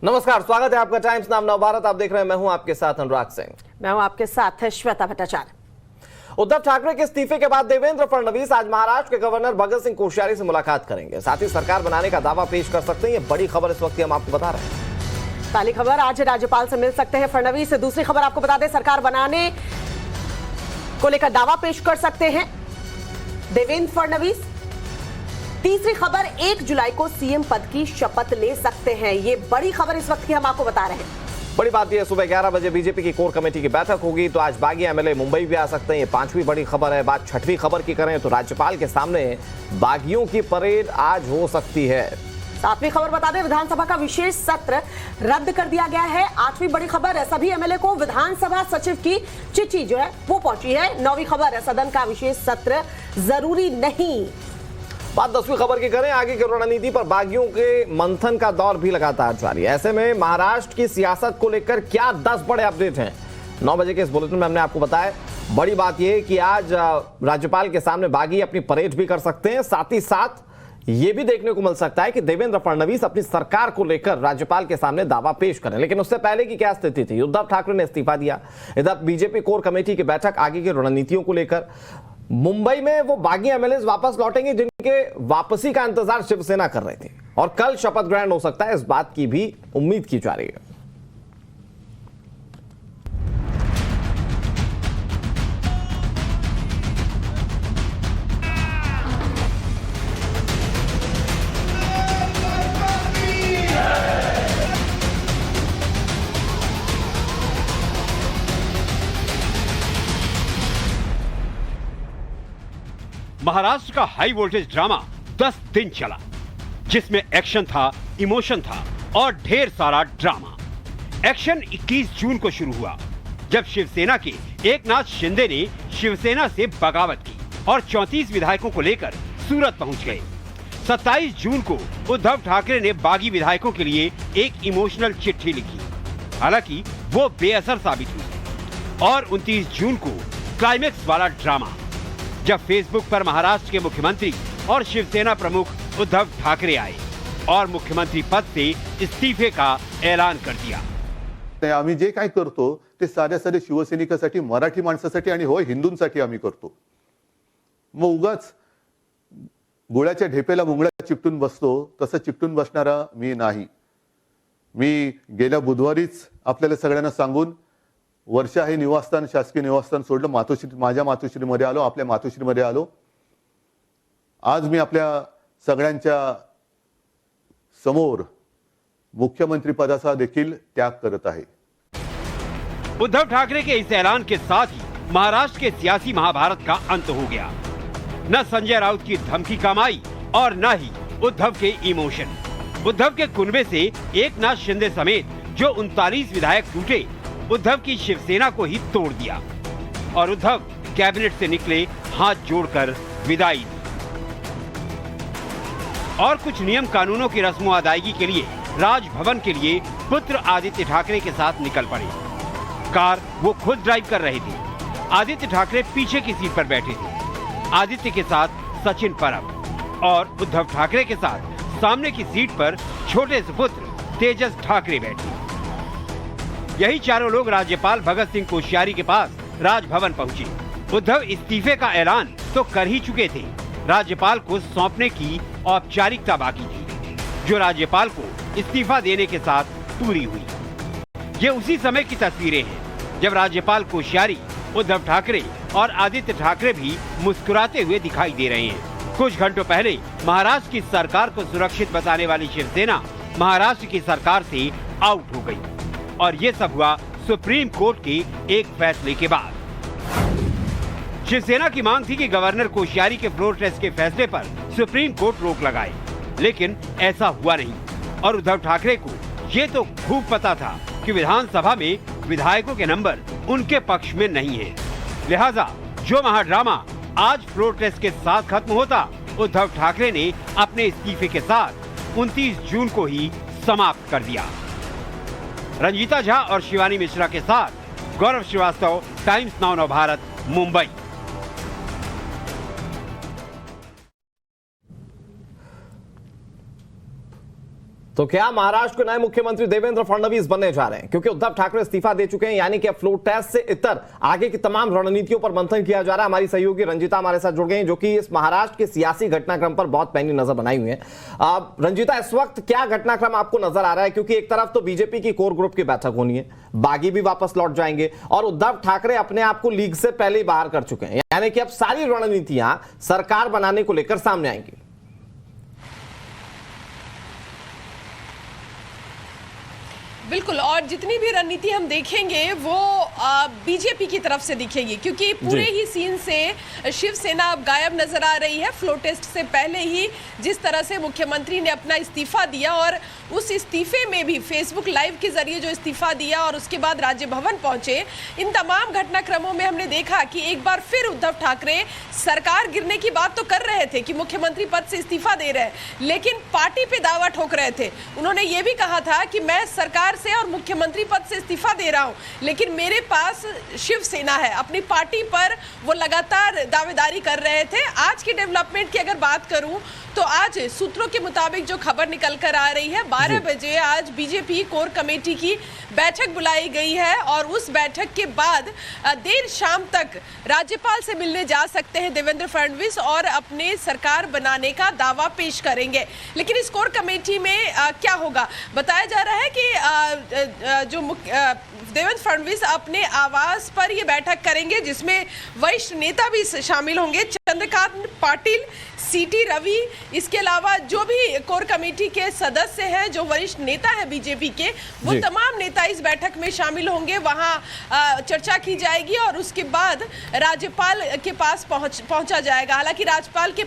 नमस्कार, स्वागत है आपका टाइम्स नाम नवभारत। आप देख रहे हैं, मैं हूं आपके साथ अनुराग सिंह। मैं हूं आपके साथ श्वेता भट्टाचार्य। उद्धव ठाकरे के इस्तीफे के बाद देवेंद्र फडणवीस आज महाराष्ट्र के गवर्नर भगत सिंह कोश्यारी से मुलाकात करेंगे। साथ ही सरकार बनाने का दावा पेश कर सकते हैं। ये बड़ी खबर इस वक्त हम आपको बता रहे हैं। पहली खबर, आज राज्यपाल से मिल सकते हैं फडणवीस। दूसरी खबर आपको बता दें, सरकार बनाने को लेकर दावा पेश कर सकते हैं देवेंद्र फडणवीस। तीसरी खबर, 1 जुलाई को सीएम पद की शपथ ले सकते हैं। ये बड़ी खबर इस वक्त की हम आपको बता रहे हैं। बड़ी बात यह, सुबह 11 बजे बीजेपी की कोर कमेटी की बैठक होगी, तो आज बागी एमएलए मुंबई भी आ सकते हैं। ये 5वीं बड़ी खबर है। बात 6वीं खबर की करें तो राज्यपाल के सामने बागियों की परेड आज हो सकती है। 7वीं खबर बता दें, विधानसभा का विशेष सत्र रद्द कर दिया गया है। 8वीं बड़ी खबर, सभी एमएलए को विधानसभा सचिव की चिट्ठी जो है वो पहुंची है। 9वीं खबर, सदन का विशेष सत्र जरूरी नहीं। बात 10वीं खबर की करें, आगे की रणनीति पर बागियों के मंथन का दौर भी लगातार जारी है। ऐसे में महाराष्ट्र की सियासत को लेकर क्या 10 बड़े अपडेट हैं, 9 बजे के इस बुलेटिन में हमने आपको बताया। बड़ी बात यह कि आज राज्यपाल के सामने बागी अपनी परेड भी कर सकते हैं। साथ ही साथ यह भी देखने को मिल सकता है कि देवेंद्र फडणवीस अपनी सरकार को लेकर राज्यपाल के सामने दावा पेश करें। लेकिन उससे पहले की क्या स्थिति थी? उद्धव ठाकरे ने इस्तीफा दिया। इधर बीजेपी कोर कमेटी की बैठक, आगे की रणनीतियों को लेकर। मुंबई में वो बागी एमएलए वापस लौटेंगे जिनके वापसी का इंतजार शिवसेना कर रही थी, और कल शपथ ग्रहण हो सकता है, इस बात की भी उम्मीद की जा रही है। महाराष्ट्र का हाई वोल्टेज ड्रामा 10 दिन चला, जिसमें एक्शन था, इमोशन था और ढेर सारा ड्रामा। एक्शन 21 जून को शुरू हुआ, जब शिवसेना के एकनाथ शिंदे ने शिवसेना से बगावत की और 34 विधायकों को लेकर सूरत पहुंच गए। 27 जून को उद्धव ठाकरे ने बागी विधायकों के लिए एक इमोशनल चिट्ठी लिखी, हालांकि वो बेअसर साबित हुई। और 29 जून को क्लाइमेक्स वाला ड्रामा, जब फेसबुक पर महाराष्ट्र के मुख्यमंत्री और शिवसेना प्रमुख उद्धव ठाकरे आए और मुख्यमंत्री पद से इस्तीफे का ऐलान कर दिया। आम्ही जे काय करतो ते साध्या शिवसैनिकांसाठी, मराठी माणसासाठी आणि होय हिंदूंसाठी आम्ही करतो। मग उगाच गुळाच्या ढेपेला मुंगळा चिकटून बसतो तसं चिकटून बसणारा मी नाही। मी गेल्या बुधवारीच आपल्याला सगळ्यांना सांगून वर्षा हे निवासस्थान, शासकीय निवासस्थान सोडलं, मातोश्री, माझ्या मातोश्रीमध्ये आलो, आपल्या मातोश्रीमध्ये आलो। आज मी आपल्या सगळ्यांच्या समोर मुख्यमंत्री पदाचा देखील त्याग करत आहे। उद्धव ठाकरे के इस ऐलान के साथ ही महाराष्ट्र के सियासी महाभारत का अंत हो गया। न संजय राउत की धमकी काम आई और न ही उद्धव के इमोशन। उद्धव के कुनबे से एकनाथ शिंदे समेत जो 39 विधायक टूटे, उद्धव की शिवसेना को ही तोड़ दिया और उद्धव कैबिनेट से निकले हाथ जोड़कर विदाई दी और कुछ नियम कानूनों की रस्मों अदायगी के लिए राजभवन के लिए पुत्र आदित्य ठाकरे के साथ निकल पड़े। कार वो खुद ड्राइव कर रहे थे। आदित्य ठाकरे पीछे की सीट पर बैठे थे। आदित्य के साथ सचिन परब और उद्धव ठाकरे के साथ सामने की सीट पर छोटे सुपुत्र तेजस ठाकरे बैठे। यही चारों लोग राज्यपाल भगत सिंह कोश्यारी के पास राजभवन पहुंचे। उद्धव इस्तीफे का ऐलान तो कर ही चुके थे, राज्यपाल को सौंपने की औपचारिकता बाकी थी, जो राज्यपाल को इस्तीफा देने के साथ पूरी हुई। ये उसी समय की तस्वीरें हैं जब राज्यपाल कोश्यारी, उद्धव ठाकरे और आदित्य ठाकरे भी मुस्कुराते हुए दिखाई दे रहे हैं। कुछ घंटों पहले महाराष्ट्र की सरकार को सुरक्षित बताने वाली शिवसेना महाराष्ट्र की सरकार से आउट हो गई, और ये सब हुआ सुप्रीम कोर्ट के एक फैसले के बाद। शिवसेना की मांग थी कि गवर्नर कोश्यारी के फ्लोर टेस्ट के फैसले पर सुप्रीम कोर्ट रोक लगाए, लेकिन ऐसा हुआ नहीं। और उद्धव ठाकरे को ये तो खूब पता था कि विधानसभा में विधायकों के नंबर उनके पक्ष में नहीं है, लिहाजा जो महाड्रामा आज फ्लोर टेस्ट के साथ खत्म होता, उद्धव ठाकरे ने अपने इस्तीफे के साथ 29 जून को ही समाप्त कर दिया। रंजीता झा और शिवानी मिश्रा के साथ गौरव श्रीवास्तव, टाइम्स नाउ नवभारत, मुंबई। तो क्या महाराष्ट्र के नए मुख्यमंत्री देवेंद्र फडणवीस बनने जा रहे हैं? क्योंकि उद्धव ठाकरे इस्तीफा दे चुके हैं, यानी कि फ्लोर टेस्ट से इतर आगे की तमाम रणनीतियों पर मंथन किया जा रहा है। हमारी सहयोगी रंजीता हमारे साथ जुड़ गई हैं, जो कि इस महाराष्ट्र के सियासी घटनाक्रम पर बहुत पैनी नजर बनाई हुई है। रंजीता, इस वक्त क्या घटनाक्रम आपको नजर आ रहा है? क्योंकि एक तरफ तो बीजेपी की कोर ग्रुप की बैठक होनी है, बागी भी वापस लौट जाएंगे और उद्धव ठाकरे अपने आप को लीग से पहले ही बाहर कर चुके हैं, यानी कि अब सारी रणनीतियां सरकार बनाने को लेकर सामने आएंगी। बिल्कुल, और जितनी भी रणनीति हम देखेंगे वो बीजेपी की तरफ से दिखेगी, क्योंकि पूरे ही सीन से शिवसेना अब गायब नजर आ रही है। फ्लो टेस्ट से पहले ही जिस तरह से मुख्यमंत्री ने अपना इस्तीफा दिया और उस इस्तीफे में भी फेसबुक लाइव के जरिए जो इस्तीफा दिया और उसके बाद राज्य भवन पहुंचे, इन तमाम घटनाक्रमों में हमने देखा कि एक बार फिर उद्धव ठाकरे सरकार गिरने की बात तो कर रहे थे कि मुख्यमंत्री पद से इस्तीफा दे रहे हैं, लेकिन पार्टी पे दावा ठोक रहे थे। उन्होंने ये भी कहा था कि मैं सरकार से और मुख्यमंत्री पद से इस्तीफा दे रहा हूं, लेकिन मेरे पास शिवसेना है। अपनी पार्टी पर वो लगातार दावेदारी कर रहे थे। आज की डेवलपमेंट की अगर बात करूं तो आज सूत्रों के मुताबिक जो खबर निकल कर आ रही है, 12 बजे आज बीजेपी कोर कमेटी की बैठक बुलाई गई है और उस बैठक के बाद देर शाम तक राज्यपाल से मिलने जा सकते हैं देवेंद्र फडणवीस और अपने सरकार बनाने का दावा पेश करेंगे। लेकिन इस कोर कमेटी में क्या होगा? बताया जा रहा है कि जो देवेंद्र फडणवीस अपने आवास पर ये बैठक करेंगे, जिसमें वरिष्ठ नेता भी शामिल होंगे, चंद्रकांत पाटिल, सीटी रवि, इसके अलावा जो भी कोर कमेटी के सदस्य हैं, जो वरिष्ठ नेता है बीजेपी के, वो तमाम नेता इस बैठक में शामिल होंगे। वहां चर्चा की जाएगी और उसके बाद राज्यपाल के पास पहुंचा जाएगा। हालांकि राज्यपाल के